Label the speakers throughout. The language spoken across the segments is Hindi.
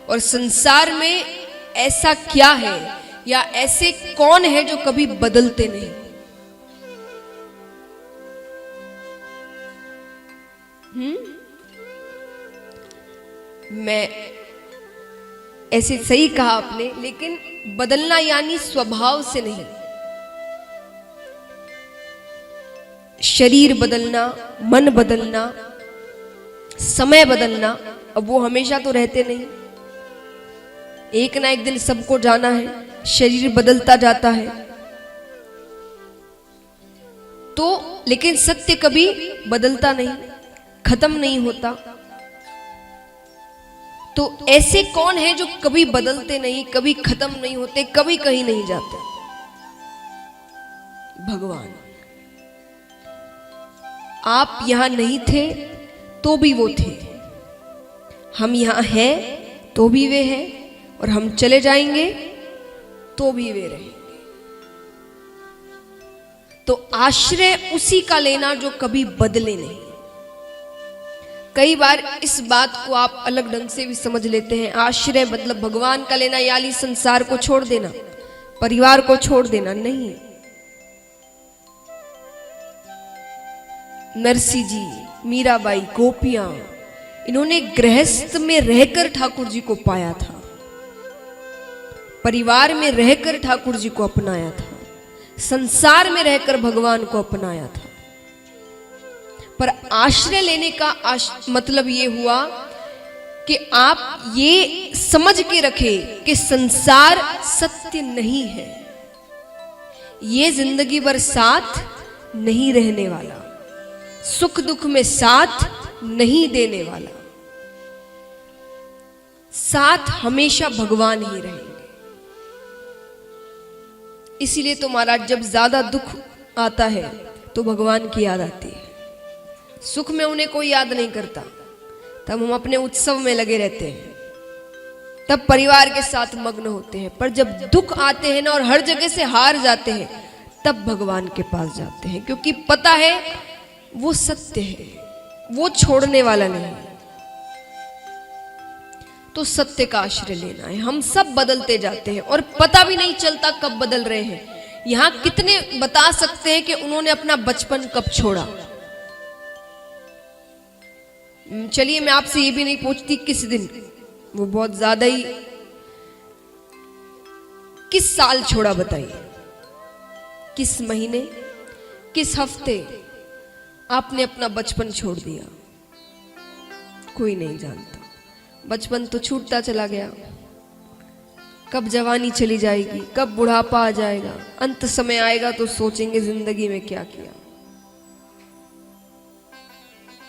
Speaker 1: और संसार में ऐसा क्या है या ऐसे कौन है जो कभी बदलते नहीं। मैं ऐसे सही कहा आपने, लेकिन बदलना यानी स्वभाव से नहीं। शरीर बदलना, मन बदलना, समय बदलना, अब वो हमेशा तो रहते नहीं। एक ना एक दिन सबको जाना है, शरीर बदलता जाता है। तो लेकिन सत्य कभी बदलता नहीं, खत्म नहीं होता। तो ऐसे कौन है जो कभी बदलते नहीं, कभी खत्म नहीं होते, कभी कहीं नहीं जाते? भगवान। आप यहां नहीं थे तो भी वो थे, हम यहां हैं तो भी वे हैं, और हम चले जाएंगे तो भी वे रहेंगे। तो आश्रय उसी का लेना जो कभी बदले नहीं। कई बार इस बात को आप अलग ढंग से भी समझ लेते हैं। आश्रय मतलब भगवान का लेना यानी संसार को छोड़ देना, परिवार को छोड़ देना नहीं। नरसी जी, मीराबाई, गोपियां, इन्होंने गृहस्थ में रहकर ठाकुर जी को पाया था, परिवार में रहकर ठाकुर जी को अपनाया था, संसार में रहकर भगवान को अपनाया था। पर आश्रय लेने का मतलब ये हुआ कि आप ये समझ के रखें कि संसार सत्य नहीं है, ये जिंदगी भर साथ नहीं रहने वाला, सुख दुख में साथ नहीं देने वाला, साथ हमेशा भगवान ही रहेंगे। इसीलिए तो महाराज जब ज्यादा दुख आता है तो भगवान की याद आती है। सुख में उन्हें कोई याद नहीं करता, तब हम अपने उत्सव में लगे रहते हैं, तब परिवार के साथ मग्न होते हैं। पर जब दुख आते हैं ना और हर जगह से हार जाते हैं, तब भगवान के पास जाते हैं, क्योंकि पता है वो सत्य है, वो छोड़ने वाला नहीं। तो सत्य का आश्रय लेना है। हम सब बदलते जाते हैं और पता भी नहीं चलता कब बदल रहे हैं। यहां कितने बता सकते हैं कि उन्होंने अपना बचपन कब छोड़ा? चलिए मैं आपसे ये भी नहीं पूछती किस दिन, वो बहुत ज्यादा ही, किस साल छोड़ा बताइए, किस महीने, किस हफ्ते आपने अपना बचपन छोड़ दिया? कोई नहीं जानता। बचपन तो छूटता चला गया, कब जवानी चली जाएगी, कब बुढ़ापा आ जाएगा, अंत समय आएगा तो सोचेंगे जिंदगी में क्या किया।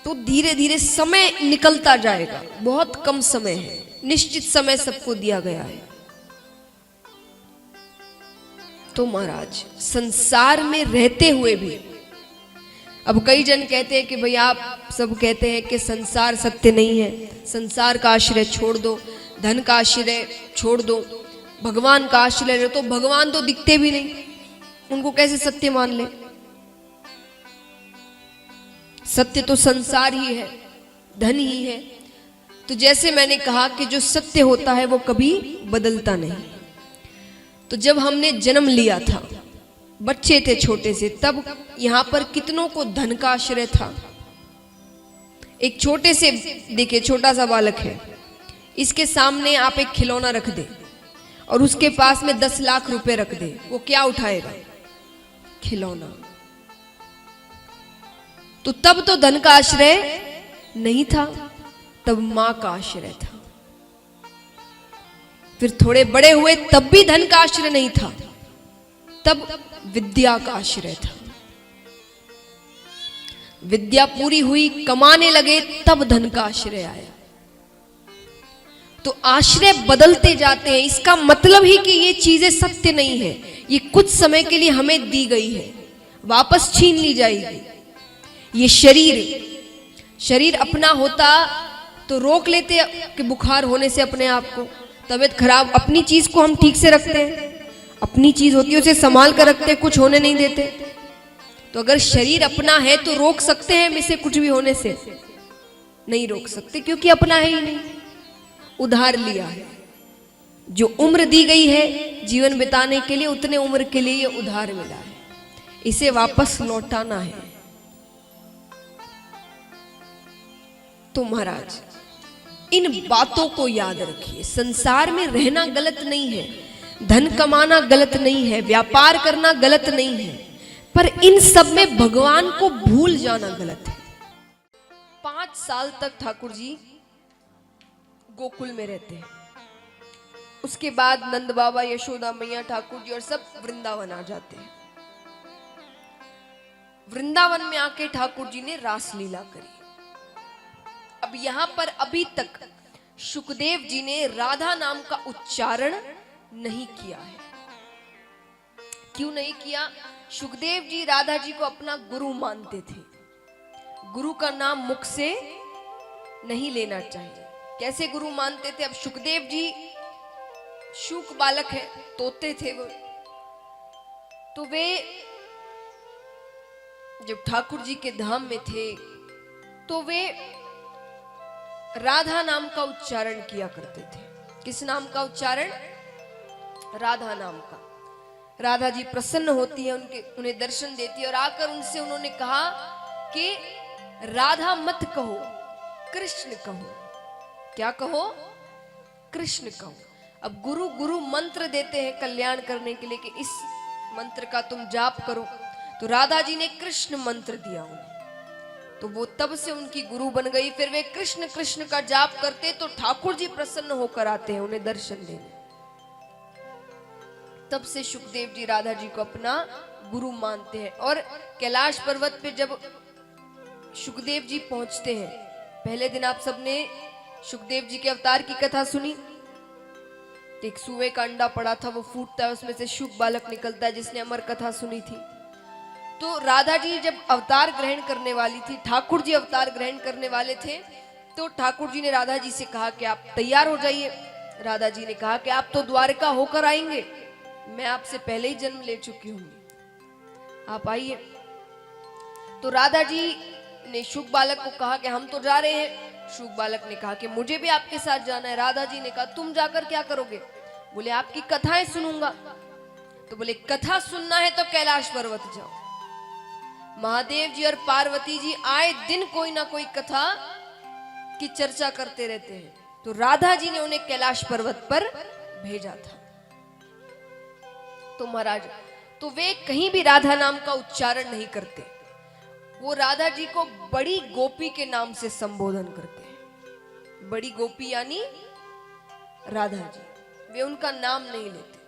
Speaker 1: तो धीरे धीरे समय निकलता जाएगा, बहुत कम समय है, निश्चित समय सबको दिया गया है। तो महाराज संसार में रहते हुए भी, अब कई जन कहते हैं कि भाई आप सब कहते हैं कि संसार सत्य नहीं है, संसार का आश्रय छोड़ दो, धन का आश्रय छोड़ दो, भगवान का आश्रय लो। तो भगवान तो दिखते भी नहीं, उनको कैसे सत्य मान ले? सत्य तो संसार ही है, धन ही है। तो जैसे मैंने कहा कि जो सत्य होता है वो कभी बदलता नहीं। तो जब हमने जन्म लिया था, बच्चे थे छोटे से, तब यहां पर कितनों को धन का आश्रय था। एक छोटे से, देखिए छोटा सा बालक है, इसके सामने आप एक खिलौना रख दे और उसके पास में 10 लाख रुपए रख दे, वो क्या उठाएगा? खिलौना। तो तब तो धन का आश्रय नहीं था, तब मां का आश्रय था। फिर थोड़े बड़े हुए तब भी धन का आश्रय नहीं था, तब विद्या का आश्रय था। विद्या पूरी हुई, कमाने लगे, तब धन का आश्रय आया। तो आश्रय बदलते जाते हैं। इसका मतलब ही कि ये चीजें सत्य नहीं है, ये कुछ समय के लिए हमें दी गई है, वापस छीन ली जाएगी। ये शरीर अपना होता तो रोक लेते कि बुखार होने से अपने आप को, तबीयत खराब, अपनी चीज को हम ठीक से रखते हैं, अपनी चीज होती है उसे संभाल कर रखते हैं, कुछ होने नहीं देते। तो अगर शरीर अपना है तो रोक सकते हैं हम इसे कुछ भी होने से? नहीं रोक सकते, क्योंकि अपना है ही नहीं। उधार लिया है। जो उम्र दी गई है जीवन बिताने के लिए, उतने उम्र के लिए ये उधार मिला है, इसे वापस लौटाना है। तो महाराज इन बातों को याद रखिए। संसार में रहना गलत नहीं है, धन कमाना गलत नहीं है, व्यापार करना गलत नहीं है, पर इन सब में भगवान को भूल जाना गलत है। 5 साल तक ठाकुर जी गोकुल में रहते हैं। उसके बाद नंद बाबा, यशोदा मैया, ठाकुर जी और सब वृंदावन आ जाते हैं। वृंदावन में आके ठाकुर जी ने रास लीला करी। अब यहां पर अभी तक शुकदेव जी ने राधा नाम का उच्चारण नहीं किया है। क्यों नहीं किया? शुकदेव जी राधा जी को अपना गुरु मानते थे। गुरु का नाम मुख से नहीं लेना चाहिए। कैसे गुरु मानते थे? अब शुकदेव जी शुक बालक है, तोते थे वो, तो वे जब ठाकुर जी के धाम में थे तो वे राधा नाम का उच्चारण किया करते थे। किस नाम का उच्चारण? राधा नाम का। राधा जी प्रसन्न होती है, उन्हें दर्शन देती है और आकर उनसे उन्होंने कहा कि राधा मत कहो, कृष्ण कहो। क्या कहो? कृष्ण कहो। अब गुरु गुरु मंत्र देते हैं कल्याण करने के लिए कि इस मंत्र का तुम जाप करो, तो राधा जी ने कृष्ण मंत्र दिया उन्हें, तो वो तब से उनकी गुरु बन गई। फिर वे कृष्ण कृष्ण का जाप करते तो ठाकुर जी प्रसन्न होकर आते हैं उन्हें दर्शन देने। तब से शुकदेव जी राधा जी को अपना गुरु मानते हैं। और कैलाश पर्वत पे जब शुकदेव जी पहुंचते हैं, पहले दिन आप सबने शुकदेव जी के अवतार की कथा सुनी। एक सुए का अंडा पड़ा था, वो फूटता है, उसमें से शुक बालक निकलता है, जिसने अमर कथा सुनी थी। तो राधा जी जब अवतार ग्रहण करने वाली थी, ठाकुर जी अवतार ग्रहण करने वाले थे, तो ठाकुर जी ने राधा जी से कहा कि आप तैयार हो जाइए। राधा जी ने कहा कि आप तो द्वारका होकर आएंगे, मैं आपसे पहले ही जन्म ले चुकी हूँ, आप आइए। तो राधा जी ने शुक बालक को कहा कि हम तो जा रहे हैं। शुक बालक ने कहा कि मुझे भी आपके साथ जाना है। राधा जी ने कहा तुम जाकर क्या करोगे? बोले आपकी कथाएं सुनूंगा। तो बोले कथा सुनना है तो कैलाश पर्वत जाओ। महादेव जी और पार्वती जी आए दिन कोई ना कोई कथा की चर्चा करते रहते हैं, तो राधा जी ने उन्हें कैलाश पर्वत पर भेजा था। तो महाराज तो वे कहीं भी राधा नाम का उच्चारण नहीं करते, वो राधा जी को बड़ी गोपी के नाम से संबोधन करते हैं। बड़ी गोपी यानी राधा जी, वे उनका नाम नहीं लेते।